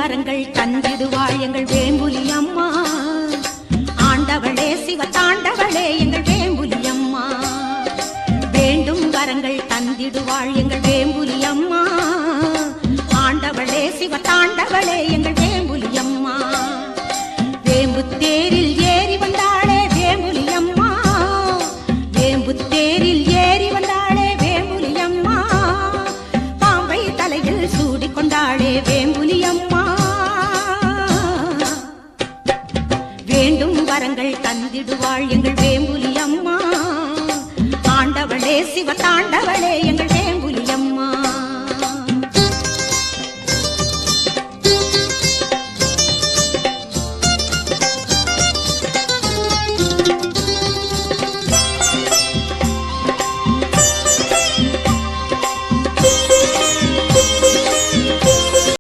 வரங்கள் தந்திடுவாள் எங்கள் வேம்புலி அம்மா. ஆண்டவளே சிவ தாண்டவளே எங்கள் வேம்புலி அம்மா. வேண்டும் வரங்கள் தந்திடுவாள் எங்கள் வேம்புலி அம்மா. ஆண்டவளே சிவ தாண்டவளே எங்கள் வேம்புலி அம்மா. வேம்பு தேரில் ஏறி வந்தாளே வேம்புலி அம்மா. வேம்பு தேரில் ஏறி வந்தாளே வேம்புலி அம்மா. பாம்பை தலையில் சூடிக்கொண்டாளே வேம்புலி அம்மா. வேண்டும் வரங்கள் தந்திடுவாள் எங்கள் வேம்புலி அம்மா. ஆண்டவளே சிவ தாண்டவளே எங்கள்